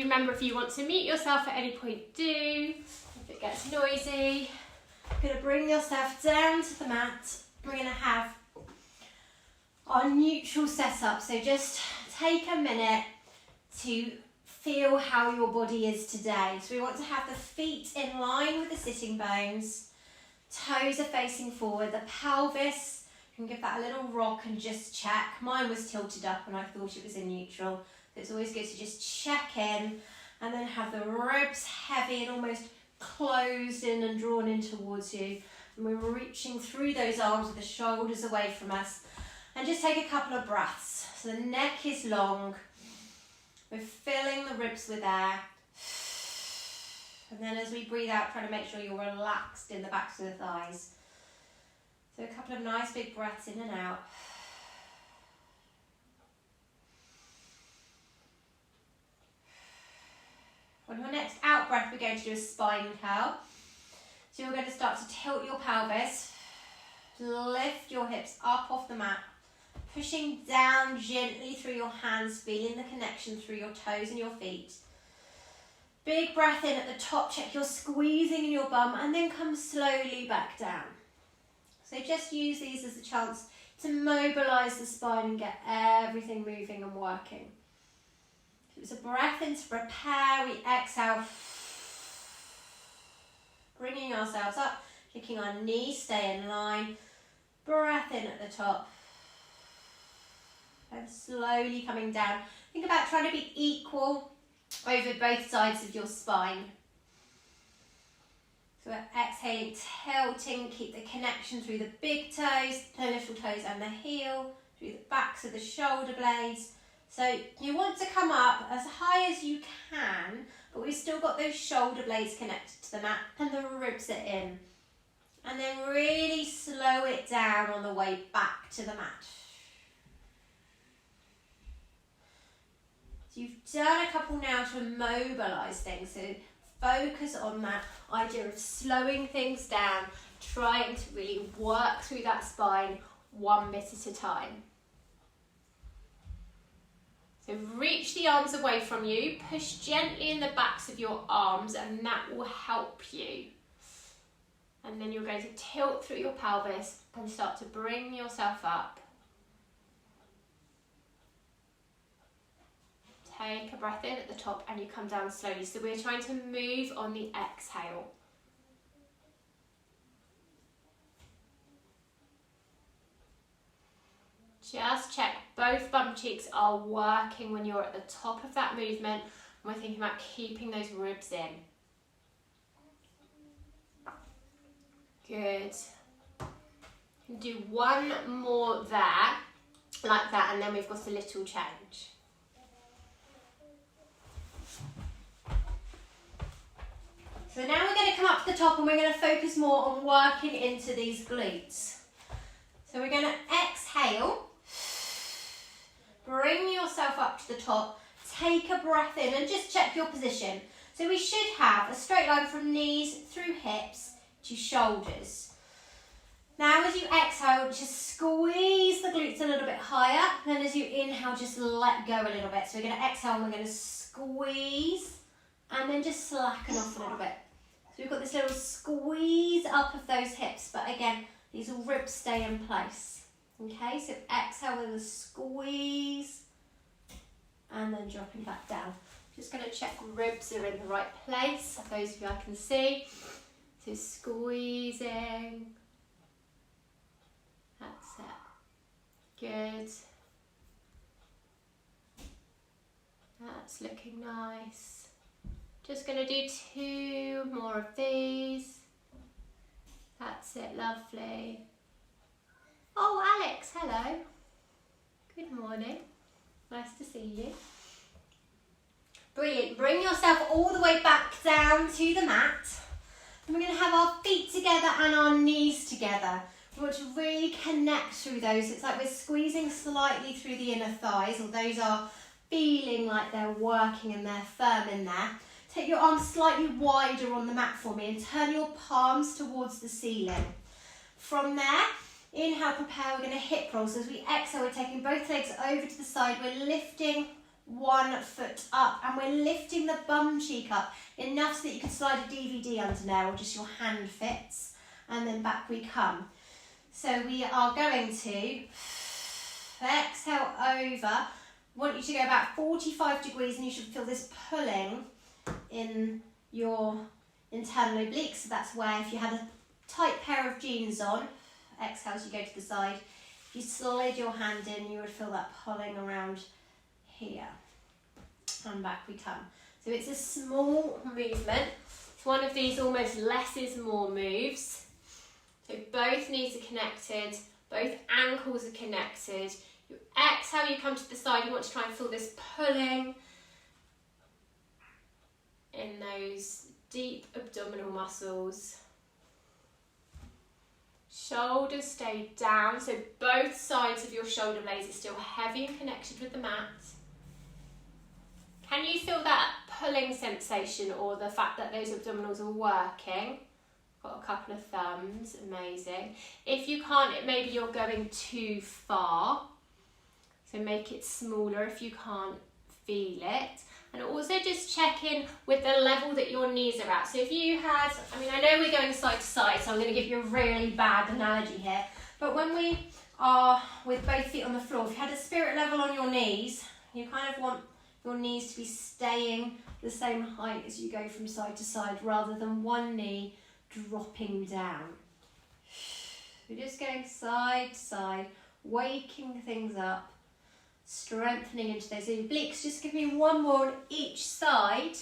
Remember, if you want to mute yourself at any point, do. If it gets noisy, you're going to bring yourself down to the mat. We're going to have our neutral setup. So just take a minute to feel how your body is today. So we want to have the feet in line with the sitting bones. Toes are facing forward. The pelvis, you can give that a little rock and just check. Mine was tilted up and I thought it was in neutral. So it's always good to just check in and then have the ribs heavy and almost closed in and drawn in towards you. And we're reaching through those arms with the shoulders away from us. And just take a couple of breaths. So the neck is long. We're filling the ribs with air. And then as we breathe out, try to make sure you're relaxed in the backs of the thighs. So a couple of nice big breaths in and out. On your next out breath, we're going to do a spine curl. So you're going to start to tilt your pelvis, lift your hips up off the mat, pushing down gently through your hands, feeling the connection through your toes and your feet. Big breath in at the top, check you're squeezing in your bum, and then come slowly back down. So just use these as a chance to mobilise the spine and get everything moving and working. It's a breath in to prepare, we exhale, bringing ourselves up, kicking our knees, stay in line, breath in at the top, and slowly coming down. Think about trying to be equal over both sides of your spine. So we're exhaling, tilting, keep the connection through the big toes, the little toes and the heel, through the backs of the shoulder blades. So you want to come up as high as you can, but we've still got those shoulder blades connected to the mat and the ribs are in. And then really slow it down on the way back to the mat. So you've done a couple now to mobilise things, so focus on that idea of slowing things down, trying to really work through that spine 1 bit at a time. So reach the arms away from you, push gently in the backs of your arms and that will help you. And then you're going to tilt through your pelvis and start to bring yourself up. Take a breath in at the top and you come down slowly. So we're trying to move on the exhale. Just check both bum cheeks are working when you're at the top of that movement. And we're thinking about keeping those ribs in. Good. You can do one more there, like that, and then we've got a little change. So now we're going to come up to the top and we're going to focus more on working into these glutes. So we're going to exhale. Bring yourself up to the top, take a breath in and just check your position. So we should have a straight line from knees through hips to shoulders. Now as you exhale, just squeeze the glutes a little bit higher, and as you inhale, just let go a little bit. So we're going to exhale and we're going to squeeze and then just slacken off a little bit. So we've got this little squeeze up of those hips, but again, these ribs stay in place. Okay, so exhale with a squeeze and then dropping back down. Just going to check ribs are in the right place. Those of you I can see. So squeezing. That's it. Good. That's looking nice. Just going to do 2 more of these. That's it, lovely. Oh, Alex, hello. Good morning. Nice to see you. Brilliant. Bring yourself all the way back down to the mat. And we're going to have our feet together and our knees together. We want to really connect through those. It's like we're squeezing slightly through the inner thighs, or those are feeling like they're working and they're firm in there. Take your arms slightly wider on the mat for me and turn your palms towards the ceiling. From there, inhale, prepare, we're going to hip roll. So as we exhale, we're taking both legs over to the side. We're lifting 1 foot up, and we're lifting the bum cheek up enough so that you can slide a DVD under there or just your hand fits, and then back we come. So we are going to exhale over. Want you to go about 45 degrees, and you should feel this pulling in your internal obliques. So that's where, if you had a tight pair of jeans on, exhale as you go to the side. If you slid your hand in, you would feel that pulling around here. And back we come. So it's a small movement. It's one of these almost less is more moves. So both knees are connected, both ankles are connected. You exhale, you come to the side, you want to try and feel this pulling in those deep abdominal muscles. Shoulders stay down, so both sides of your shoulder blades are still heavy and connected with the mat. Can you feel that pulling sensation, or the fact that those abdominals are working? Got a couple of thumbs, amazing. If you can't, maybe you're going too far, so make it smaller if you can't feel it. And also just check in with the level that your knees are at. So if you had, I know we're going side to side, so I'm going to give you a really bad analogy here. But when we are with both feet on the floor, if you had a spirit level on your knees, you kind of want your knees to be staying the same height as you go from side to side, rather than one knee dropping down. We're just going side to side, waking things up, strengthening into those obliques. Just give me one more on each side.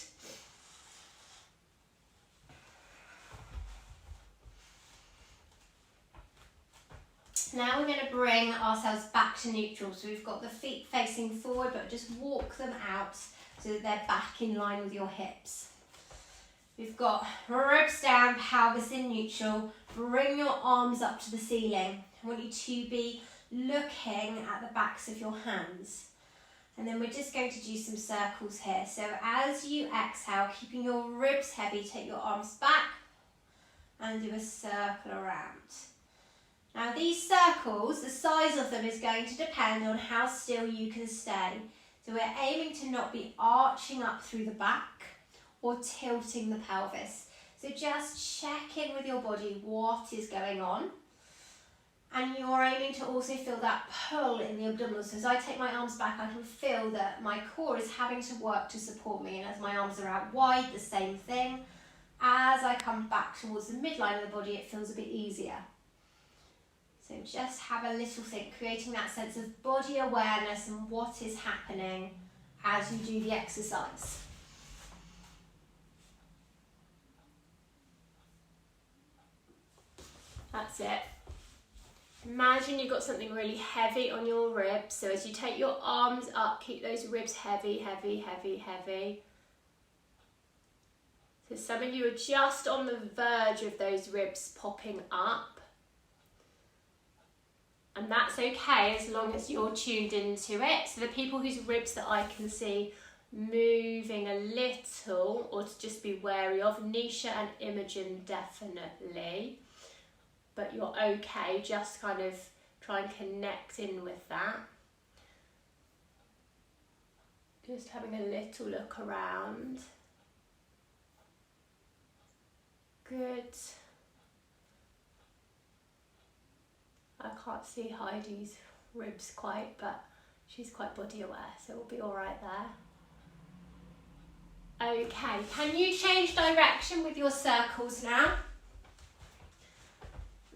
Now we're going to bring ourselves back to neutral. So we've got the feet facing forward, but just walk them out so that they're back in line with your hips. We've got ribs down, pelvis in neutral. Bring your arms up to the ceiling. I want you to be looking at the backs of your hands. And then we're just going to do some circles here. So as you exhale, keeping your ribs heavy, take your arms back and do a circle around. Now these circles, the size of them is going to depend on how still you can stay. So we're aiming to not be arching up through the back or tilting the pelvis. So just check in with your body, what is going on. And you're aiming to also feel that pull in the abdominals. So as I take my arms back, I can feel that my core is having to work to support me. And as my arms are out wide, the same thing. As I come back towards the midline of the body, it feels a bit easier. So just have a little think, creating that sense of body awareness and what is happening as you do the exercise. That's it. Imagine you've got something really heavy on your ribs. So as you take your arms up, keep those ribs heavy, heavy, heavy, heavy. So some of you are just on the verge of those ribs popping up. And that's okay as long as you're tuned into it. So the people whose ribs that I can see moving a little, or to just be wary of, Nisha and Imogen definitely. But you're okay, just kind of try and connect in with that. Just having a little look around. Good. I can't see Heidi's ribs quite, but she's quite body aware, so we'll be all right there. Okay, can you change direction with your circles now?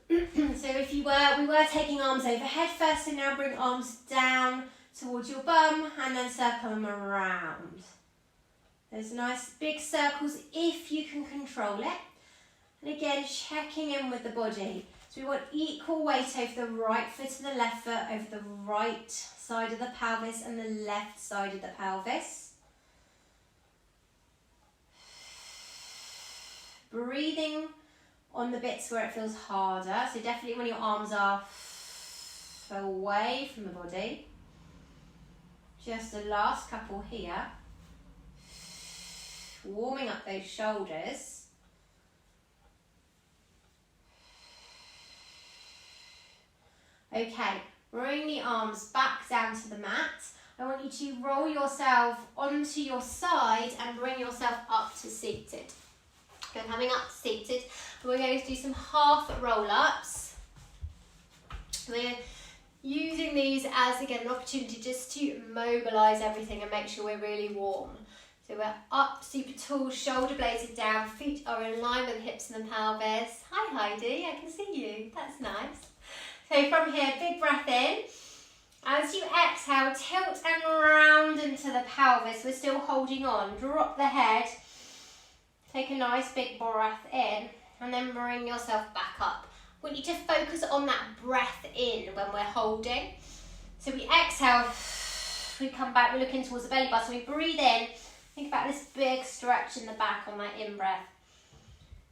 So if you were, we were taking arms overhead first, so now bring arms down towards your bum and then circle them around. Those nice big circles if you can control it. And again, checking in with the body. So we want equal weight over the right foot and the left foot, over the right side of the pelvis and the left side of the pelvis. Breathing on the bits where it feels harder. So definitely when your arms are away from the body. Just the last couple here. Warming up those shoulders. Okay, bring the arms back down to the mat. I want you to roll yourself onto your side and bring yourself up to seated. Good, coming up to seated. We're going to do some half roll-ups. We're using these as, again, an opportunity just to mobilise everything and make sure we're really warm. So we're up, super tall, shoulder blades are down, feet are in line with the hips and the pelvis. Hi Heidi, I can see you, that's nice. So from here, big breath in. As you exhale, tilt and round into the pelvis. We're still holding on. Drop the head. Take a nice big breath in and then bring yourself back up. I want you to focus on that breath in when we're holding. So we exhale, we come back, we're looking towards the belly button. We breathe in. Think about this big stretch in the back on that in-breath.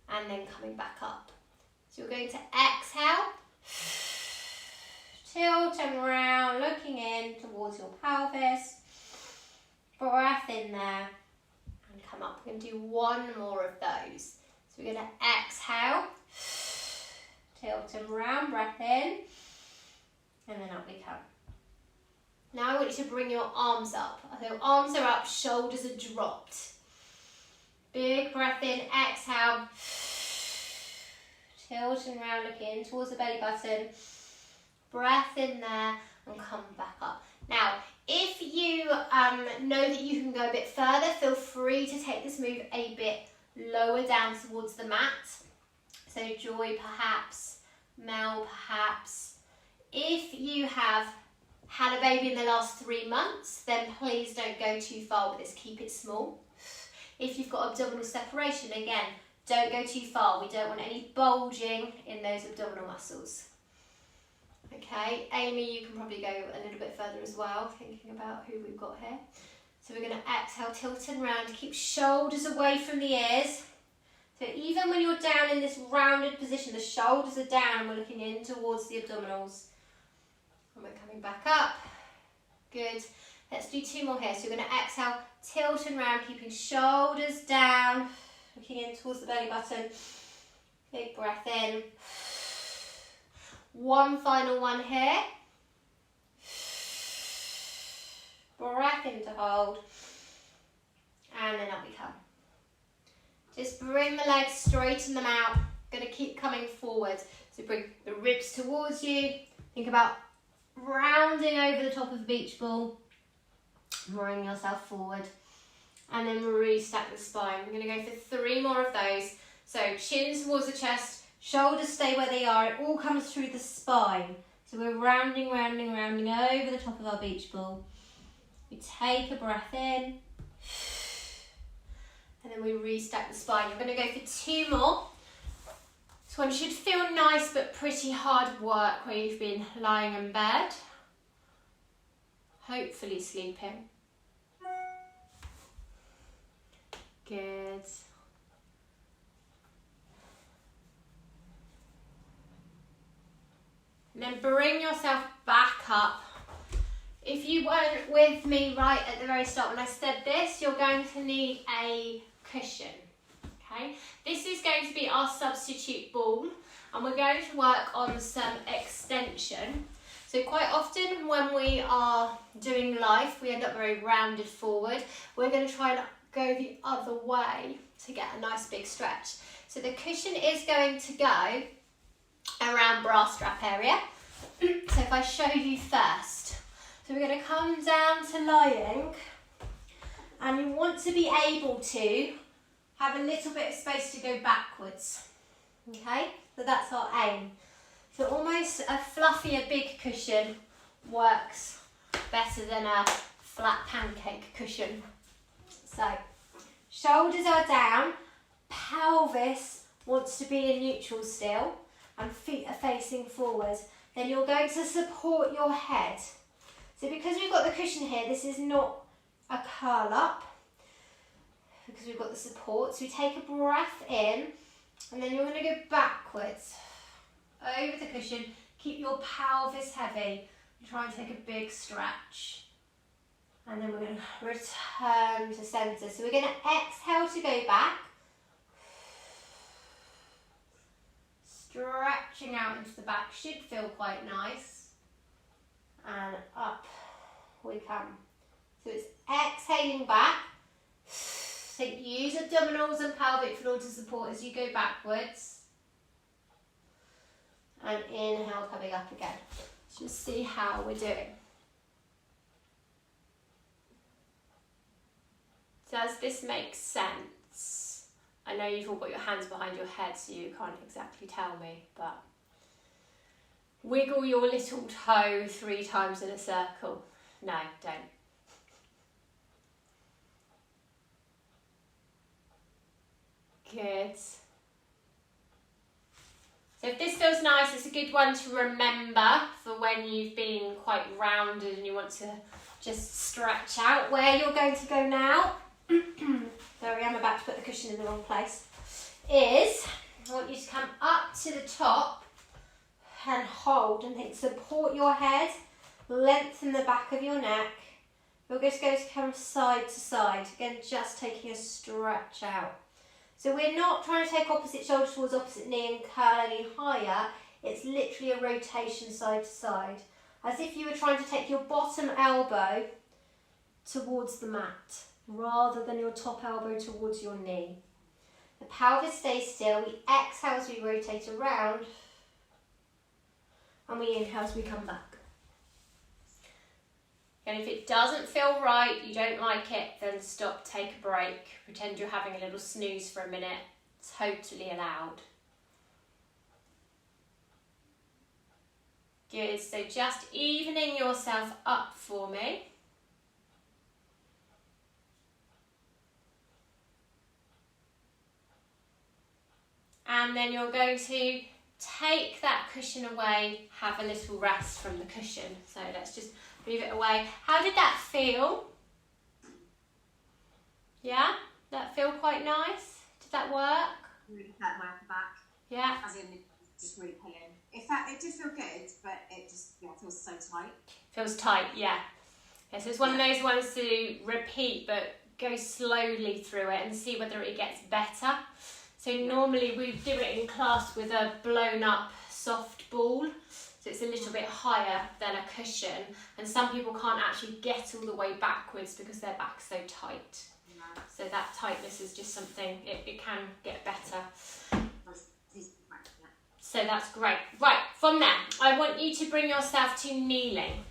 And then coming back up. So we're going to exhale. Tilt and round, looking in towards your pelvis. Breath in there. And come up. We're going to do one more of those. So we're going to exhale. Tilt and round, breath in. And then up we come. Now I want you to bring your arms up. So arms are up, shoulders are dropped. Big breath in, exhale. Tilt and round, looking towards the belly button. Breath in there and come back up. Now, if you know that you can go a bit further, feel free to take this move a bit lower down towards the mat. So Joy perhaps, Mel perhaps. If you have had a baby in the last 3 months, then please don't go too far with this, keep it small. If you've got abdominal separation, again, don't go too far. We don't want any bulging in those abdominal muscles. Okay, Amy, you can probably go a little bit further as well, thinking about who we've got here. So we're going to exhale, tilt and round, keep shoulders away from the ears. So even when you're down in this rounded position, the shoulders are down, we're looking in towards the abdominals. And we're coming back up. Good. Let's do 2 more here. So we're going to exhale, tilt and round, keeping shoulders down, looking in towards the belly button. Big breath in. One final one here. Breath in to hold. And then up we come. Just bring the legs, straighten them out. Going to keep coming forward. So bring the ribs towards you. Think about rounding over the top of the beach ball. Bring yourself forward. And then restack the spine. We're going to go for 3 more of those. So chin towards the chest. Shoulders stay where they are. It all comes through the spine. So we're rounding, rounding, rounding over the top of our beach ball. We take a breath in. And then we restack the spine. You're going to go for 2 more. This one should feel nice but pretty hard work where you've been lying in bed. Hopefully sleeping. Good. And then bring yourself back up. If you weren't with me right at the very start when I said this, you're going to need a cushion. Okay? This is going to be our substitute ball, and we're going to work on some extension. So quite often when we are doing life, we end up very rounded forward. We're going to try and go the other way to get a nice big stretch. So the cushion is going to go around bra strap area. So if I show you first. So we're going to come down to lying, and you want to be able to have a little bit of space to go backwards. Okay, so that's our aim. So almost a fluffier big cushion works better than a flat pancake cushion. So shoulders are down, pelvis wants to be in neutral still, and feet are facing forward. Then you're going to support your head. So because we've got the cushion here, this is not a curl up, because we've got the support. So we take a breath in, and then you're going to go backwards over the cushion. Keep your pelvis heavy. Try and take a big stretch. And then we're going to return to centre. So we're going to exhale to go back. Stretching out into the back, should feel quite nice. And up we come. So it's exhaling back. So use abdominals and pelvic floor to support as you go backwards. And inhale, coming up again. Just see how we're doing. Does this make sense? I know you've all got your hands behind your head, so you can't exactly tell me, but wiggle your little toe 3 times in a circle. No, don't. Good. So if this feels nice, it's a good one to remember for when you've been quite rounded and you want to just stretch out. Where you're going to go now, sorry, I'm about to put the cushion in the wrong place, is I want you to come up to the top and hold and then support your head, lengthen the back of your neck. You're just going to come side to side, again just taking a stretch out. So we're not trying to take opposite shoulder towards opposite knee and curl any higher. It's literally a rotation side to side, as if you were trying to take your bottom elbow towards the mat rather than your top elbow towards your knee. The pelvis stays still. We exhale as we rotate around, and we inhale as we come back. And if it doesn't feel right, you don't like it, then stop, take a break. Pretend you're having a little snooze for a minute. Totally allowed. Good, so just evening yourself up for me. And then you're going to take that cushion away, have a little rest from the cushion. So let's just move it away. How did that feel? Yeah? That feel quite nice? Did that work? Really hurt my upper back. Yeah. As in, just really pulling. It did feel good, but it just feels so tight. Feels tight, yeah. Yeah, so it's one of those ones to repeat, but go slowly through it and see whether it gets better. So normally we do it in class with a blown up soft ball. So it's a little bit higher than a cushion, and some people can't actually get all the way backwards because their back's so tight. Yeah. So that tightness is just something, it can get better. So that's great. Right, from there, I want you to bring yourself to kneeling.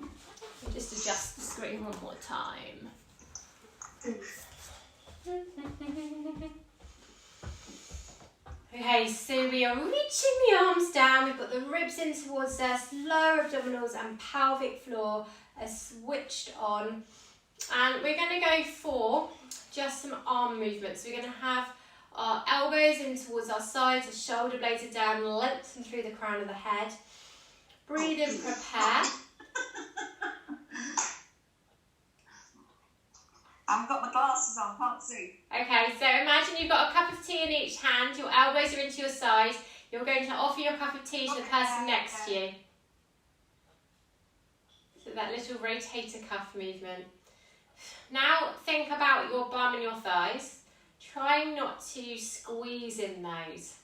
I'll just adjust the screen one more time. Okay, so we are reaching the arms down. We've got the ribs in towards us, lower abdominals and pelvic floor are switched on. And we're going to go for just some arm movements. We're going to have our elbows in towards our sides, the shoulder blades are down, lengthen through the crown of the head. Breathe in, prepare. I've got my glasses on, can't see. Okay, so imagine you've got a cup of tea in each hand, your elbows are into your sides, you're going to offer your cup of tea to the person next to you. So that little rotator cuff movement. Now think about your bum and your thighs. Try not to squeeze in those.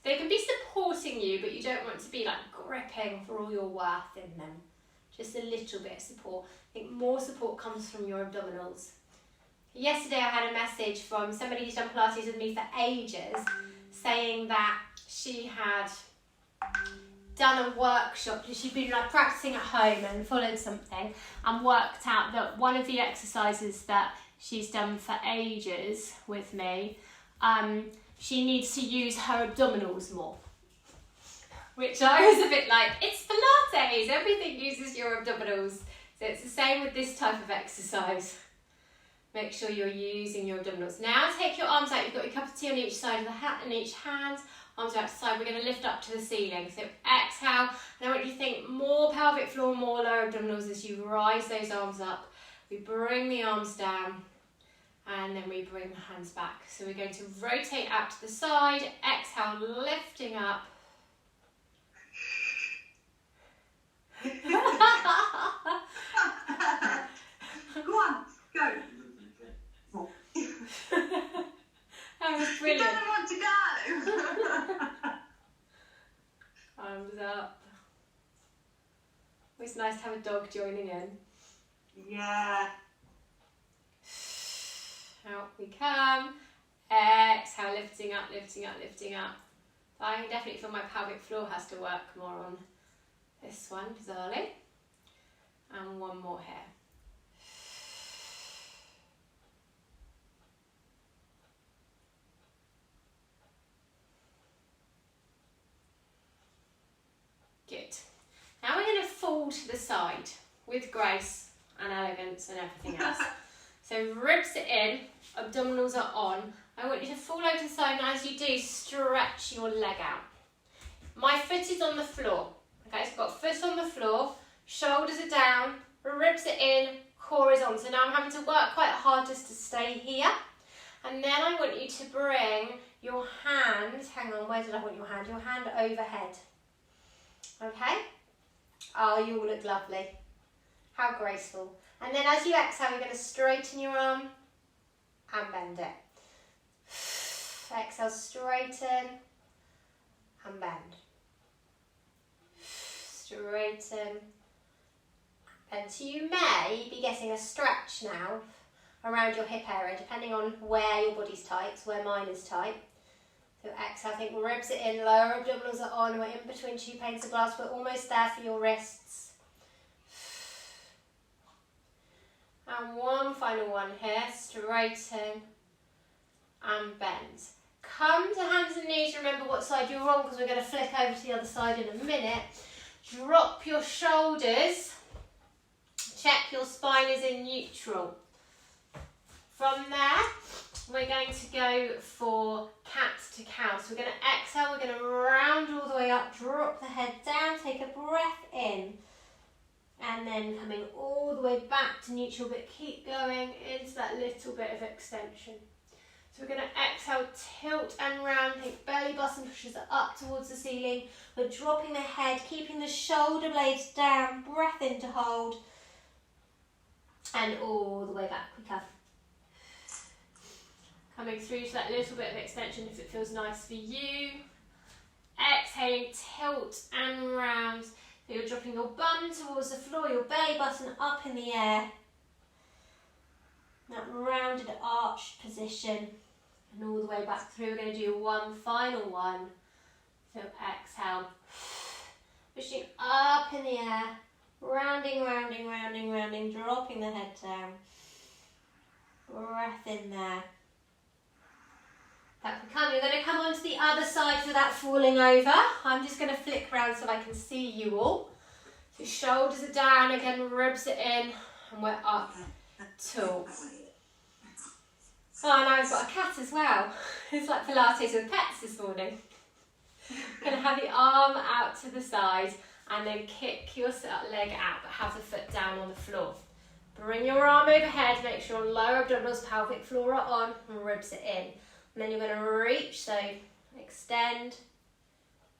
They can be supporting you, but you don't want to be like gripping for all your worth in them. Just a little bit of support. I think more support comes from your abdominals. Yesterday I had a message from somebody who's done Pilates with me for ages, saying that she had done a workshop. She'd been like practicing at home and followed something and worked out that one of the exercises that she's done for ages with me, she needs to use her abdominals more. Which I was a bit like, it's Pilates, everything uses your abdominals. So it's the same with this type of exercise. Make sure you're using your abdominals. Now take your arms out, you've got your cup of tea on each side of the hat and each hand. Arms out to the side, we're going to lift up to the ceiling. So exhale, and I want you to think more pelvic floor, more lower abdominals as you rise those arms up. We bring the arms down, and then we bring the hands back. So we're going to rotate out to the side, exhale, lifting up. Go on, go. That was brilliant. I don't want to go. Arms up. have a dog joining in. Yeah. Out we come. Exhale, lifting up, lifting up, lifting up. I can definitely feel my pelvic floor has to work more on this one, bizarrely. And one more here. Good. Now we're going to fall to the side with grace and elegance and everything else. So ribs are in, abdominals are on. I want you to fall over to the side, and as you do, stretch your leg out. My foot is on the floor. Okay, so I've got foot on the floor, shoulders are down, ribs are in, core is on. So now I'm having to work quite hard just to stay here. And then I want you to bring your hand, hang on, where did I want your hand? Your hand overhead. Okay? Oh, you all look lovely. How graceful. And then as you exhale, you're going to straighten your arm and bend it. Exhale, straighten and bend. Straighten. And so you may be getting a stretch now around your hip area, depending on where your body's tight, so where mine is tight. So exhale, think ribs are in, lower abdominals are on, we're in between two panes of glass, we're almost there for your wrists. And one final one here, straighten and bend. Come to hands and knees, remember what side you're on because we're going to flick over to the other side in a minute. Drop your shoulders, check your spine is in neutral. From there, we're going to go for cat to cow. So we're going to exhale, we're going to round all the way up, drop the head down, take a breath in. And then coming all the way back to neutral, but keep going into that little bit of extension. So we're going to exhale, tilt and round, think belly button pushes up towards the ceiling. We're dropping the head, keeping the shoulder blades down, breath in to hold. And all the way back we come. Coming through to that little bit of extension if it feels nice for you. Exhaling, tilt and round. So you're dropping your bum towards the floor, your belly button up in the air. That rounded arched position. And all the way back through. We're going to do one final one. So exhale. Pushing up in the air. Rounding, rounding, rounding, rounding. Dropping the head down. Breath in there. That can come. You're going to come onto the other side without falling over. I'm just going to flick around so I can see you all. So shoulders are down again, ribs are in, and we're up tall. Oh, and I've got a cat as well. It's like Pilates with pets this morning. Going to have the arm out to the side and then kick your leg out, but have the foot down on the floor. Bring your arm overhead, make sure lower abdominals, pelvic floor are on, and ribs are in. And then you're going to reach, so extend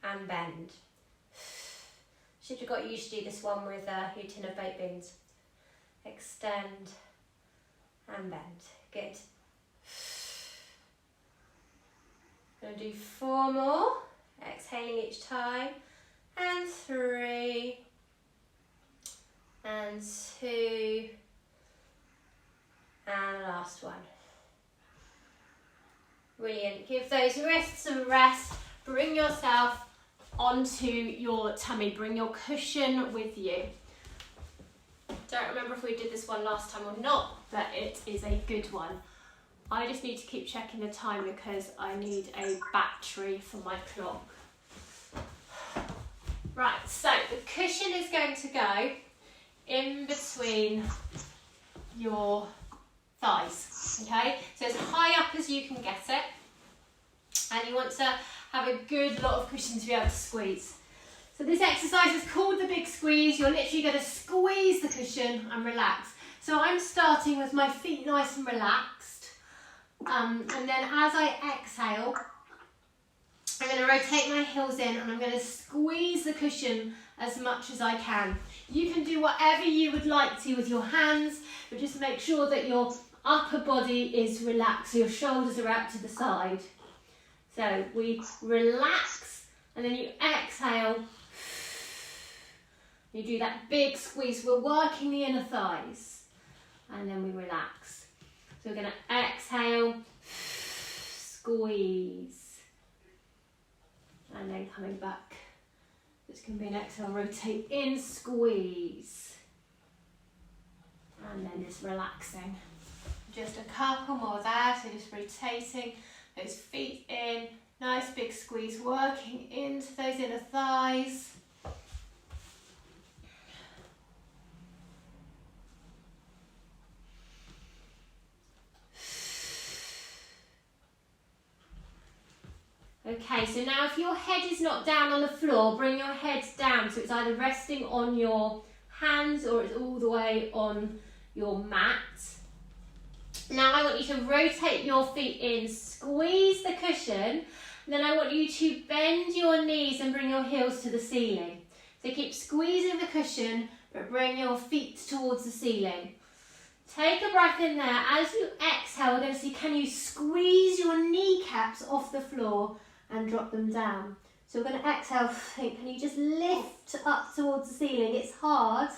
and bend. Should have got used to do this one with your tin of baked beans. Extend and bend. Good. Going to do 4 more. Exhaling each time. And 3. And 2. And last one. Brilliant. Give those wrists a rest. Bring yourself onto your tummy. Bring your cushion with you. Don't remember if we did this one last time or not, but it is a good one. I just need to keep checking the time because I need a battery for my clock. Right, so the cushion is going to go in between your thighs, okay? So as high up as you can get it, and you want to have a good lot of cushion to be able to squeeze. So this exercise is called the big squeeze. You're literally going to squeeze the cushion and relax. So I'm starting with my feet nice and relaxed, and then as I exhale, I'm going to rotate my heels in and I'm going to squeeze the cushion as much as I can. You can do whatever you would like to with your hands, but just make sure that your upper body is relaxed, so your shoulders are out to the side. So we relax and then you exhale You do that big squeeze. We're working the inner thighs. And then we relax. So we're going to exhale, squeeze. And then coming back. This can be an exhale, rotate in, squeeze. And then just relaxing. Just a couple more there, so just rotating those feet in. Nice big squeeze, working into those inner thighs. Okay, so now if your head is not down on the floor, bring your head down. So it's either resting on your hands or it's all the way on your mat. Now I want you to rotate your feet in, squeeze the cushion, and then I want you to bend your knees and bring your heels to the ceiling. So keep squeezing the cushion, but bring your feet towards the ceiling. Take a breath in there. As you exhale, we're going to see, can you squeeze your kneecaps off the floor and drop them down? So we're going to exhale, think, can you just lift up towards the ceiling? It's hard.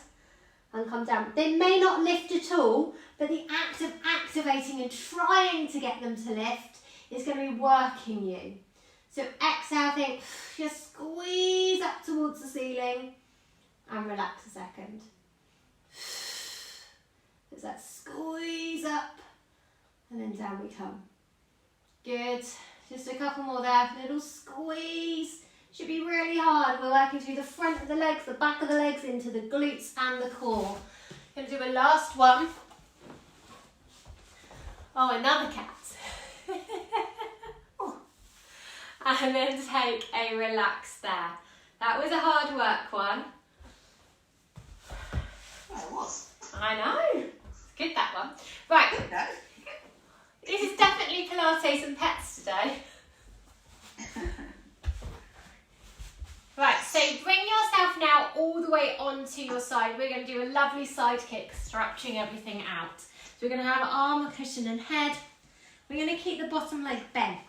And come down. They may not lift at all, but the act of activating and trying to get them to lift is going to be working you. So exhale, think, just squeeze up towards the ceiling and relax a second. There's that squeeze up and then down we come. Good. Just a couple more there. Little squeeze. Should be really hard. We're working through the front of the legs, the back of the legs, into the glutes and the core. Going to do a last one. Oh, another cat. And then take a relax there. That was a hard work one. Oh, it was. I know. It's good, that one. Right. Good, though. This is definitely Pilates and pets today. Right, so bring yourself now all the way onto your side. We're going to do a lovely side kick, stretching everything out. So we're going to have arm, cushion and head. We're going to keep the bottom leg bent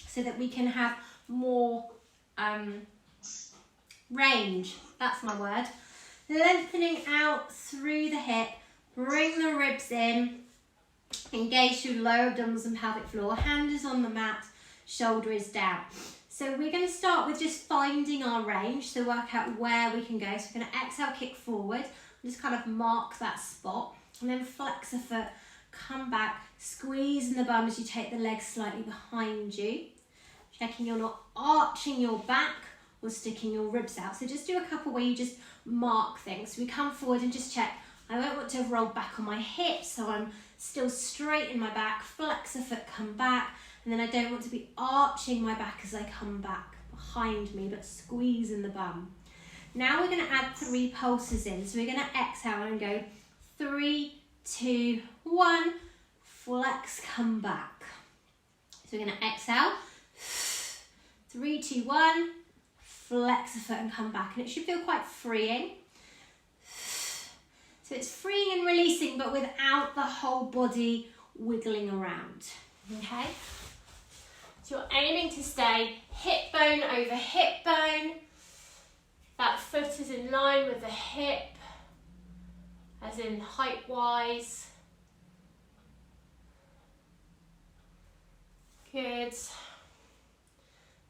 so that we can have more range. That's my word. Lengthening out through the hip. Bring the ribs in. Engage through lower abdominals and pelvic floor. Hand is on the mat, shoulder is down. So we're going to start with just finding our range, so work out where we can go. So we're going to exhale, kick forward, just kind of mark that spot, and then flex the foot, come back, squeeze in the bum as you take the legs slightly behind you, checking you're not arching your back or sticking your ribs out. So just do a couple where you just mark things. So we come forward and just check. I won't want to roll back on my hips, so I'm still straight in my back, flex the foot, come back. And then I don't want to be arching my back as I come back behind me, but squeeze in the bum. Now we're going to add 3 pulses in. So we're going to exhale and go 3, 2, 1, flex, come back. So we're going to exhale, 3, 2, 1, flex the foot and come back. And it should feel quite freeing. So it's freeing and releasing, but without the whole body wiggling around. Okay? So you're aiming to stay hip bone over hip bone. That foot is in line with the hip, as in height-wise. Good. So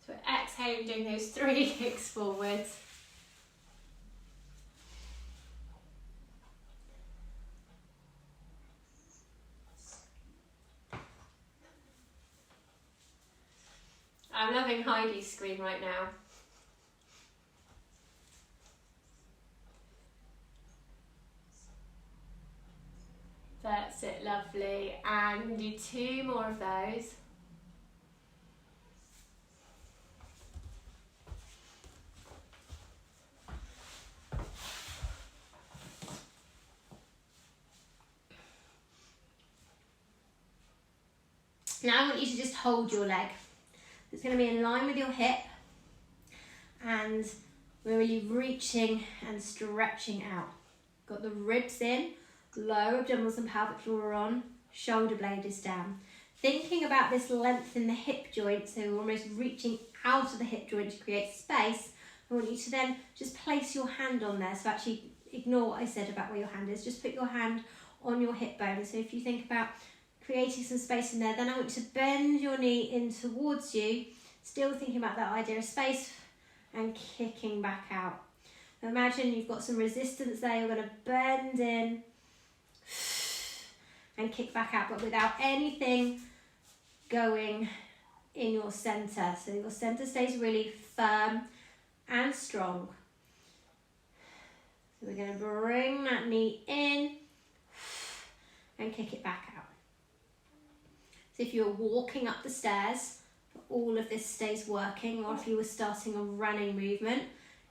we're exhaling, doing those 3 kicks forwards. I'm loving Heidi's screen right now. That's it, lovely. And we're going to do 2 more of those. Now I want you to just hold your leg. It's going to be in line with your hip, and we're really reaching and stretching out. Got the ribs in, lower abdominals and pelvic floor are on, shoulder blade is down. Thinking about this length in the hip joint, so we're almost reaching out of the hip joint to create space, I want you to then just place your hand on there. So actually ignore what I said about where your hand is. Just put your hand on your hip bone. So if you think about creating some space in there, then I want you to bend your knee in towards you, still thinking about that idea of space, and kicking back out. Now imagine you've got some resistance there. You're going to bend in and kick back out, but without anything going in your centre. So your centre stays really firm and strong. So we're going to bring that knee in and kick it back out. So if you're walking up the stairs, all of this stays working, or if you were starting a running movement, it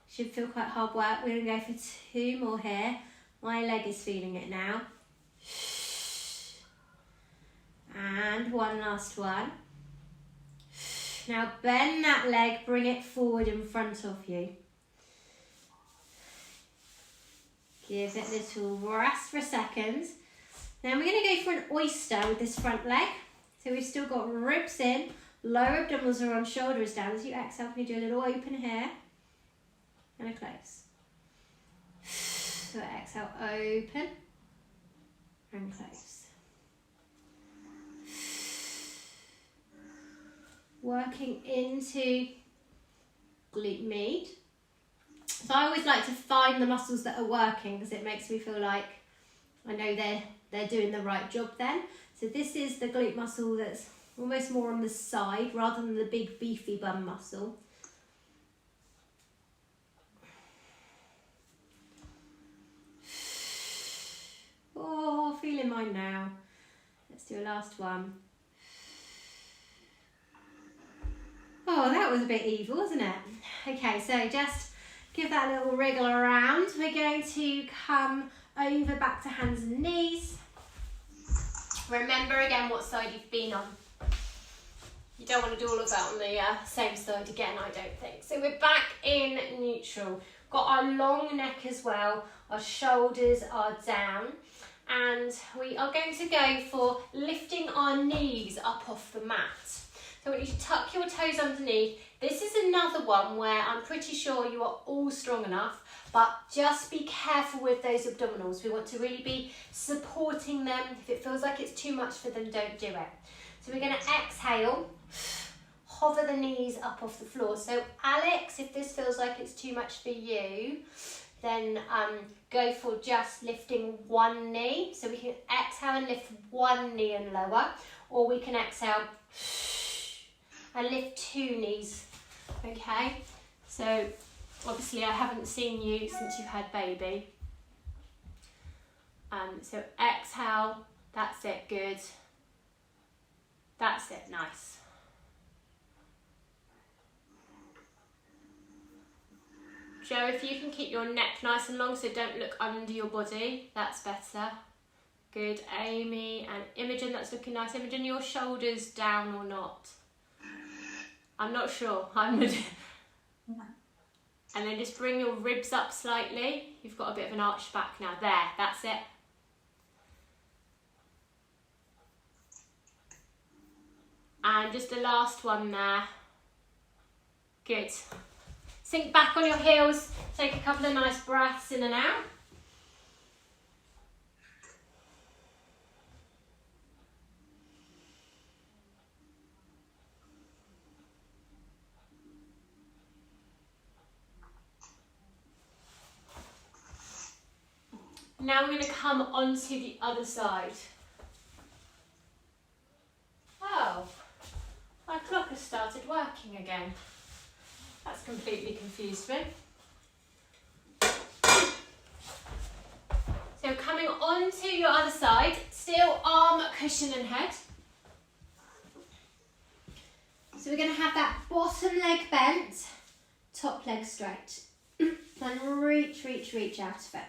should feel quite hard work. We're going to go for 2 more here. My leg is feeling it now. And one last one. Now bend that leg, bring it forward in front of you. Give it a little rest for a second. Then we're going to go for an oyster with this front leg. So we've still got ribs in, lower abdominals are on, shoulders down. As you exhale, can you do a little open here and a close? So exhale, open and close. Working into glute med. So I always like to find the muscles that are working because it makes me feel like I know they're doing the right job then. So this is the glute muscle that's almost more on the side rather than the big beefy bum muscle. Oh, feeling mine now. Let's do a last one. Oh, that was a bit evil, wasn't it? Okay, so just give that a little wriggle around. We're going to come over back to hands and knees. Remember again what side you've been on. You don't want to do all of that on the same side again, I don't think. So we're back in neutral. Got our long neck as well. Our shoulders are down. And we are going to go for lifting our knees up off the mat. So I want you to tuck your toes underneath. This is another one where I'm pretty sure you are all strong enough, but just be careful with those abdominals. We want to really be supporting them. If it feels like it's too much for them, don't do it. So we're going to exhale, hover the knees up off the floor. So Alex, if this feels like it's too much for you, then go for just lifting one knee. So we can exhale and lift one knee and lower, or we can exhale and lift 2 knees. Okay, so obviously I haven't seen you since you've had baby. So exhale, that's it, good. That's it, nice. Joe, if you can keep your neck nice and long so don't look under your body, that's better. Good, Amy and Imogen, that's looking nice. Imogen, your shoulders down or not? I'm not sure. And then just bring your ribs up slightly. You've got a bit of an arched back now. There, that's it. And just the last one there. Good. Sink back on your heels. Take a couple of nice breaths in and out. Now we're going to come onto the other side. Oh, my clock has started working again. That's completely confused me. So coming onto your other side, still arm, cushion and head. So we're going to have that bottom leg bent, top leg straight. And reach out of it.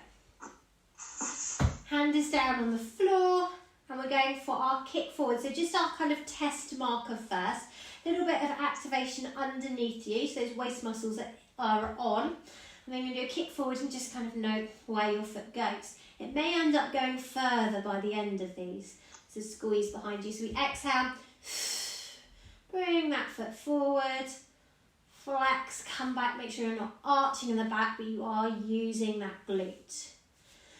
Hand is down on the floor and we're going for our kick forward. So just our kind of test marker first. A little bit of activation underneath you, so those waist muscles that are on. And then you're going to do a kick forward and just kind of note where your foot goes. It may end up going further by the end of these. So squeeze behind you. So we exhale, bring that foot forward, flex, come back, make sure you're not arching in the back, but you are using that glute.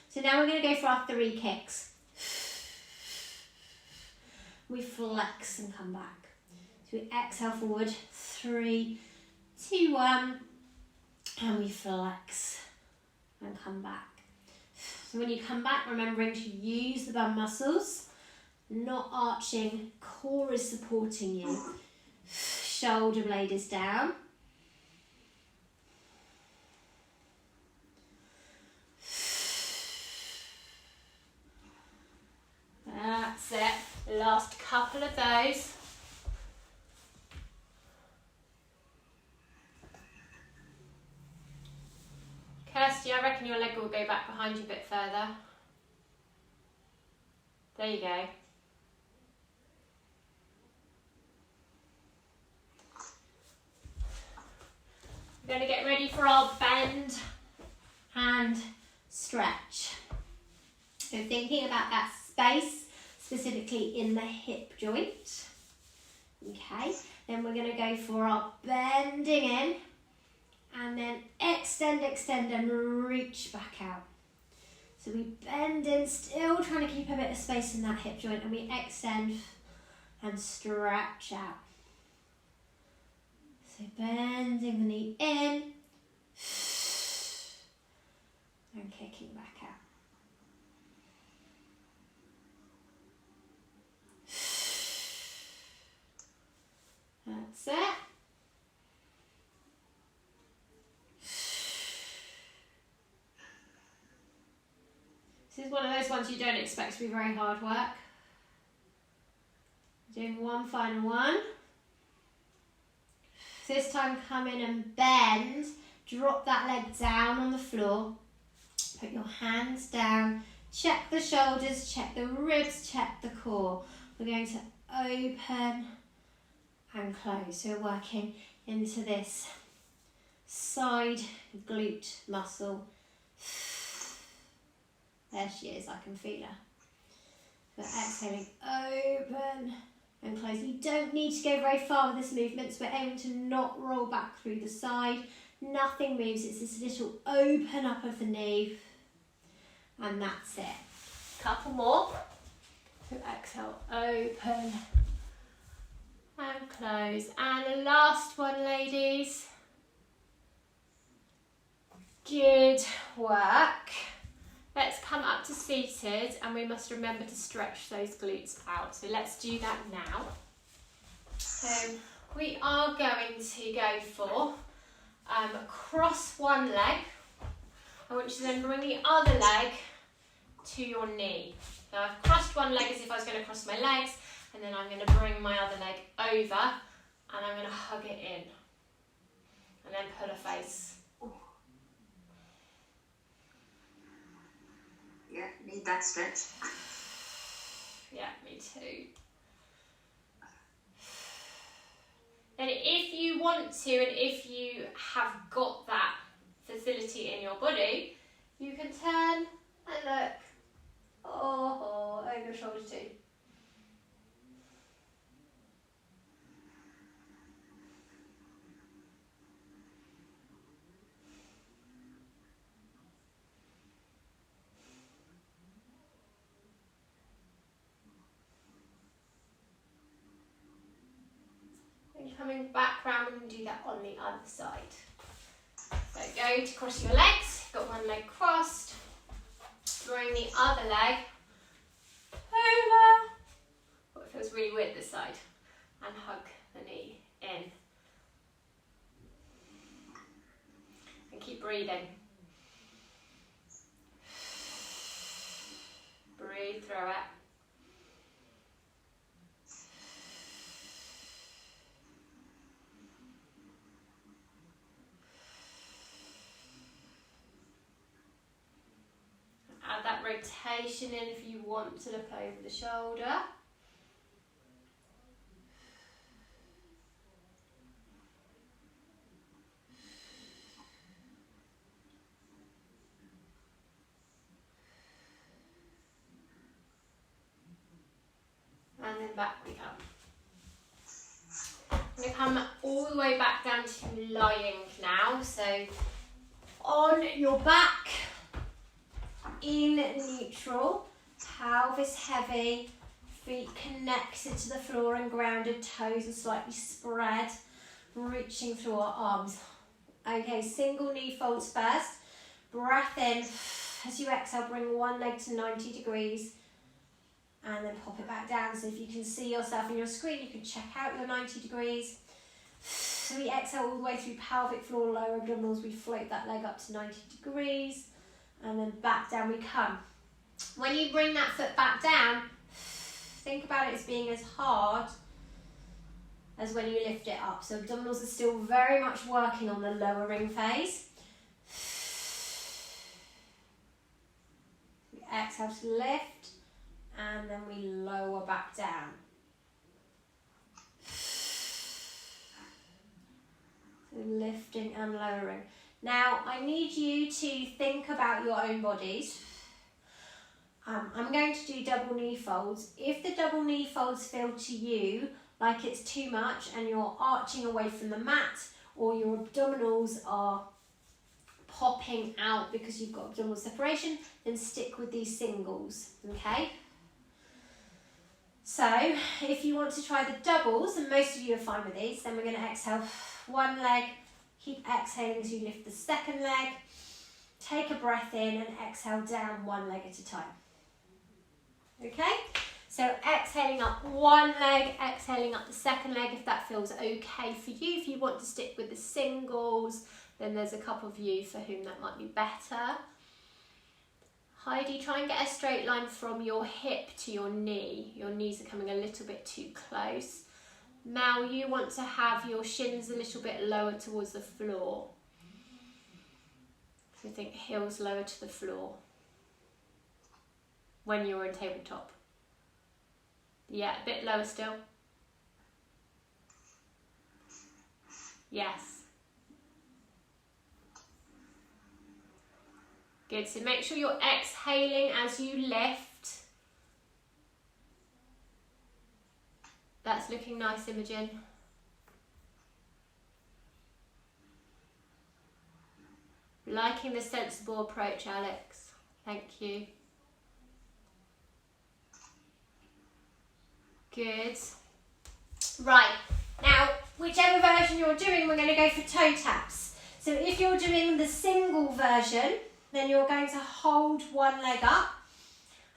So now we're going to go for our 3 kicks. We flex and come back. So we exhale forward, 3, 2, 1, and we flex and come back. So when you come back, remembering to use the bum muscles, not arching, core is supporting you. Shoulder blade is down. That's it. Last couple of those. Kirsty, I reckon your leg will go back behind you a bit further. There you go. We're going to get ready for our bend and stretch. So thinking about that space, specifically in the hip joint. Okay, then we're going to go for our bending in and then extend, extend and reach back out. So we bend in, still trying to keep a bit of space in that hip joint, and we extend and stretch out. So bending the knee in and kicking back out. That's it. This is one of those ones you don't expect to be very hard work. Doing one final one. This time come in and bend, drop that leg down on the floor, put your hands down, check the shoulders, check the ribs, check the core. We're going to open and close. So we're working into this side glute muscle. There she is, I can feel her. But exhaling, open and close. You don't need to go very far with this movement, so we're aiming to not roll back through the side. Nothing moves, it's this little open up of the knee. And that's it. Couple more. So exhale, open and close. And the last one, ladies. Good work. Let's come up to seated, and we must remember to stretch those glutes out. So let's do that now. So we are going to go for cross one leg. I want you to then bring the other leg to your knee. So I've crossed one leg as if I was going to cross my legs, and then I'm going to bring my other leg over, and I'm going to hug it in, and then pull a face. Yeah, need that stretch. Yeah, me too. And if you want to, and if you have got that facility in your body, you can turn and look over your shoulder too. Coming back round, we're going to do that on the other side. So go to cross your legs, got one leg crossed, bring the other leg over. Oh, it feels really weird this side. And hug the knee in. And keep breathing. Breathe through it. Add that rotation in if you want to look over the shoulder. And then back we come. I'm going to come all the way back down to lying now. So on your back, in neutral, pelvis heavy, feet connected to the floor and grounded, toes are slightly spread, reaching through our arms. Okay, single knee folds first. Breath in. As you exhale, bring one leg to 90 degrees and then pop it back down. So if you can see yourself in your screen, you can check out your 90 degrees. So we exhale all the way through pelvic floor, lower abdominals. We float that leg up to 90 degrees and then back down we come. When you bring that foot back down, think about it as being as hard as when you lift it up. So abdominals are still very much working on the lowering phase. We exhale to lift and then we lower back down. So lifting and lowering. Now I need you to think about your own bodies. I'm going to do double knee folds. If the double knee folds feel to you like it's too much and you're arching away from the mat, or your abdominals are popping out because you've got abdominal separation, then stick with these singles, okay? So if you want to try the doubles, and most of you are fine with these, then we're going to exhale one leg, keep exhaling as you lift the second leg, take a breath in and exhale down one leg at a time. Okay, so exhaling up one leg, exhaling up the second leg if that feels okay for you. If you want to stick with the singles, then there's a couple of you for whom that might be better. Heidi, try and get a straight line from your hip to your knee. Your knees are coming a little bit too close. Mel, you want to have your shins a little bit lower towards the floor. So think heels lower to the floor when you're in tabletop. Yeah, a bit lower still. Yes. Good, so make sure you're exhaling as you lift. That's looking nice, Imogen. Liking the sensible approach, Alex. Thank you. Good. Right, now, whichever version you're doing, we're going to go for toe taps. So if you're doing the single version, then you're going to hold one leg up.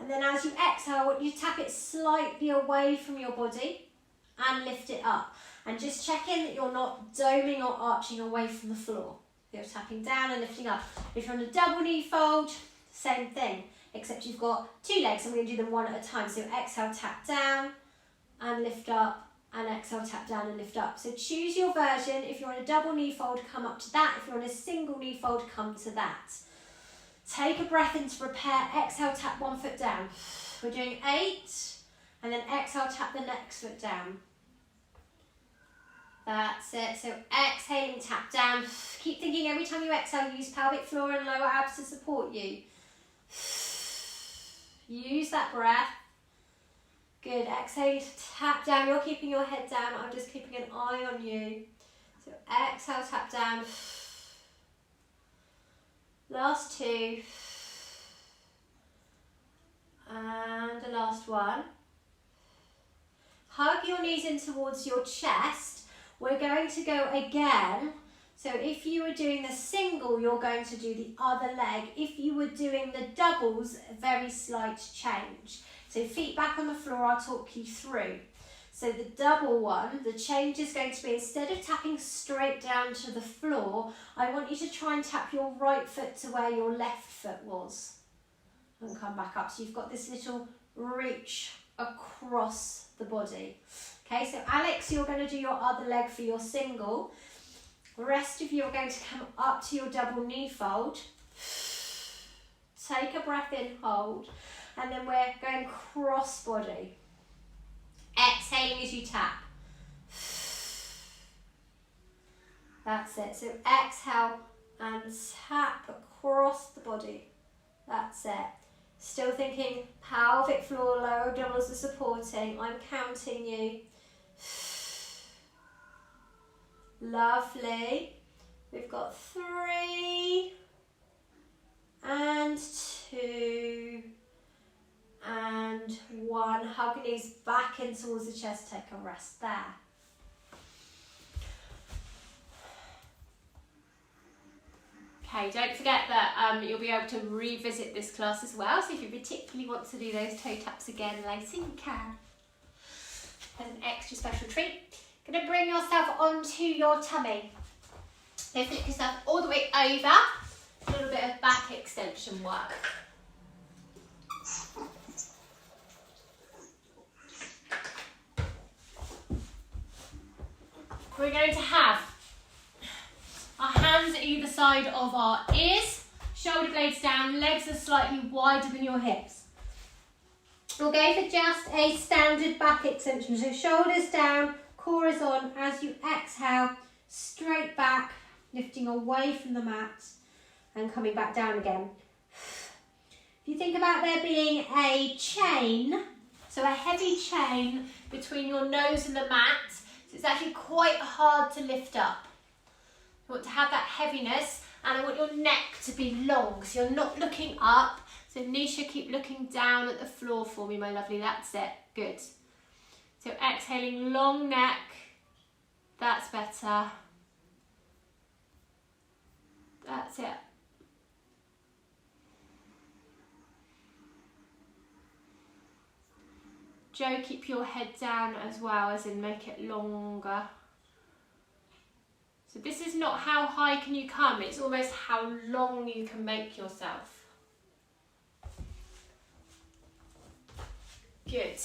And then as you exhale, you tap it slightly away from your body and lift it up. And just check in that you're not doming or arching away from the floor. You're tapping down and lifting up. If you're on a double knee fold, same thing, except you've got two legs and we're going to do them one at a time. So exhale, tap down and lift up, and exhale, tap down and lift up. So choose your version. If you're on a double knee fold, come up to that. If you're on a single knee fold, come to that. Take a breath in to prepare. Exhale, tap one foot down. We're doing 8, and then exhale, tap the next foot down. That's it. So exhaling, tap down. Keep thinking every time you exhale, use pelvic floor and lower abs to support you. Use that breath. Good. Exhale, tap down. You're keeping your head down. I'm just keeping an eye on you. So exhale, tap down. Last 2. And the last one. Hug your knees in towards your chest. We're going to go again. So if you were doing the single, you're going to do the other leg. If you were doing the doubles, a very slight change. So feet back on the floor, I'll talk you through. So the double one, the change is going to be, instead of tapping straight down to the floor, I want you to try and tap your right foot to where your left foot was. And come back up. So you've got this little reach across the body. Okay, so Alex, you're going to do your other leg for your single. The rest of you are going to come up to your double knee fold. Take a breath in, hold. And then we're going cross body. Exhaling as you tap. That's it. So exhale and tap across the body. That's it. Still thinking pelvic floor, lower abdominals are supporting. I'm counting you. Lovely. We've got 3 and 2 and 1. Hug your knees back in towards the chest. Take a rest there. Okay, don't forget that you'll be able to revisit this class as well. So if you particularly want to do those toe taps again later, you can. As an extra special treat. Going to bring yourself onto your tummy. So flip yourself all the way over. A little bit of back extension work. We're going to have our hands at either side of our ears, shoulder blades down, legs are slightly wider than your hips. We'll go for just a standard back extension. So shoulders down, core is on. As you exhale, straight back, lifting away from the mat and coming back down again. If you think about there being a chain, so a heavy chain between your nose and the mat, so it's actually quite hard to lift up. You want to have that heaviness, and I want your neck to be long, so you're not looking up. So Nisha, keep looking down at the floor for me, my lovely. That's it. Good. So exhaling, long neck. That's better. That's it. Joe, keep your head down as well, as in make it longer. So this is not how high can you come, it's almost how long you can make yourself. Good.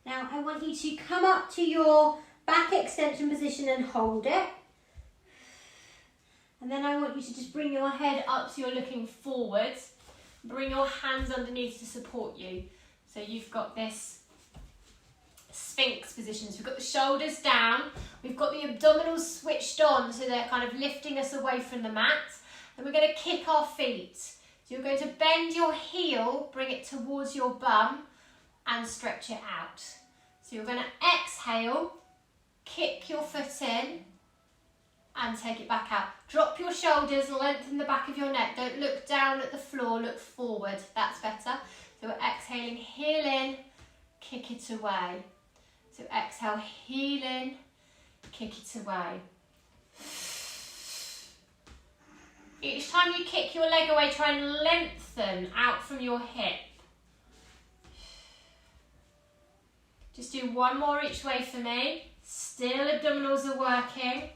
Now I want you to come up to your back extension position and hold it. And then I want you to just bring your head up so you're looking forwards. Bring your hands underneath to support you. So you've got this Sphinx position. So we've got the shoulders down. We've got the abdominals switched on, so they're kind of lifting us away from the mat. And we're going to kick our feet. So you're going to bend your heel, bring it towards your bum, and stretch it out. So you're going to exhale, kick your foot in, and take it back out. Drop your shoulders, lengthen the back of your neck. Don't look down at the floor, look forward. That's better. So we're exhaling, heel in, kick it away. So exhale, heel in, kick it away. Each time you kick your leg away, try and lengthen out from your hip. Just do one more each way for me. Still abdominals are working.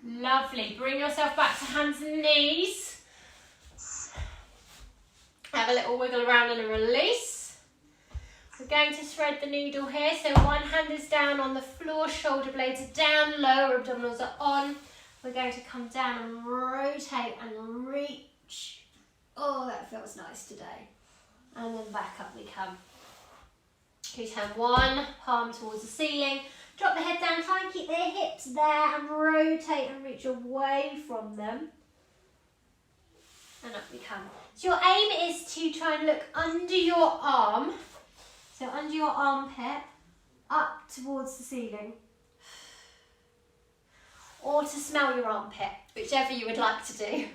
Lovely. Bring yourself back to hands and knees. Have a little wiggle around and a release. We're going to thread the needle here. So one hand is down on the floor, shoulder blades are down, lower abdominals are on. We're going to come down and rotate and reach. Oh, that feels nice today. And then back up we come. You turn one palm towards the ceiling. Drop the head down, try and keep the hips there and rotate and reach away from them. And up we come. So your aim is to try and look under your arm. So under your armpit, up towards the ceiling. Or to smell your armpit, whichever you would like to do.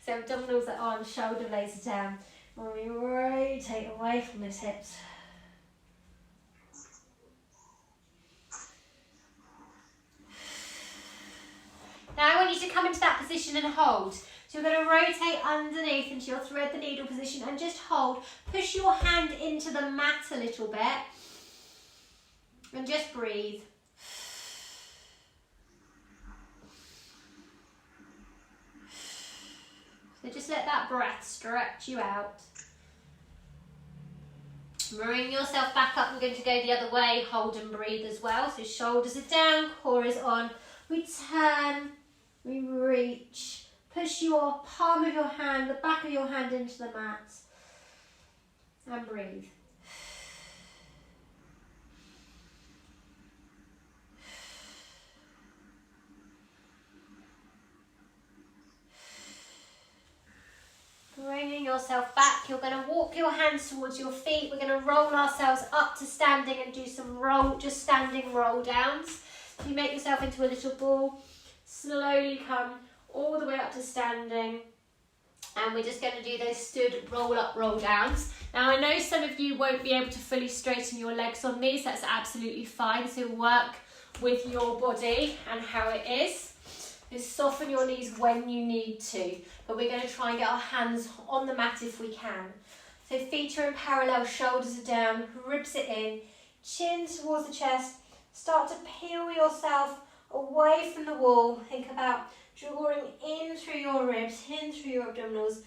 So abdominals are on, shoulder blades are down. And we rotate away from those hips. Now I want you to come into that position and hold. So you're going to rotate underneath into your thread the needle position and just hold. Push your hand into the mat a little bit. And just breathe. So just let that breath stretch you out. Bring yourself back up. We're going to go the other way. Hold and breathe as well. So shoulders are down, core is on. We turn. We reach, push your palm of your hand, the back of your hand into the mat, and breathe. You're going to walk your hands towards your feet. We're going to roll ourselves up to standing and do some just standing roll downs. You make yourself into a little ball, slowly come all the way up to standing, and we're just going to do those stood roll up, roll downs. Now I know some of you won't be able to fully straighten your legs on these, that's absolutely fine, so work with your body and how it is. Just soften your knees when you need to, but we're going to try and get our hands on the mat if we can. So feet are in parallel, shoulders are down, ribs are in, chin towards the chest. Start to peel yourself away from the wall. Think about drawing in through your ribs, in through your abdominals.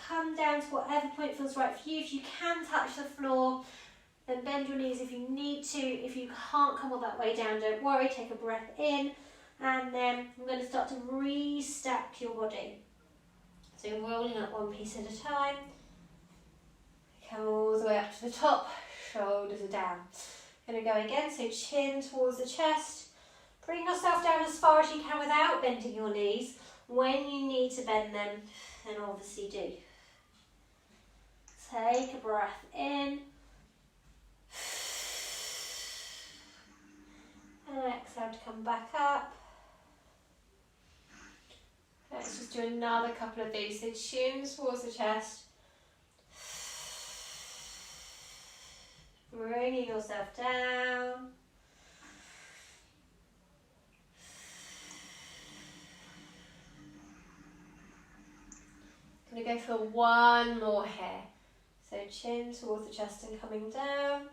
Come down to whatever point feels right for you. If you can touch the floor, then bend your knees if you need to. If you can't come all that way down, don't worry. Take a breath in. And then we're going to start to restack your body. So you're rolling up one piece at a time. Come all the way up to the top. Shoulders are down. Going to go again, so chin towards the chest. Bring yourself down as far as you can without bending your knees. When you need to bend them, then obviously do. Take a breath in. And exhale to come back up. Let's just do another couple of these. So chin towards the chest. Bringing yourself down. I'm going to go for one more here. So chin towards the chest and coming down.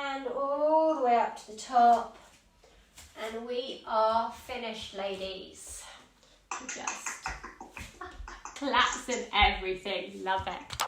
And all the way up to the top. And we are finished, ladies. Just claps and everything. Love it.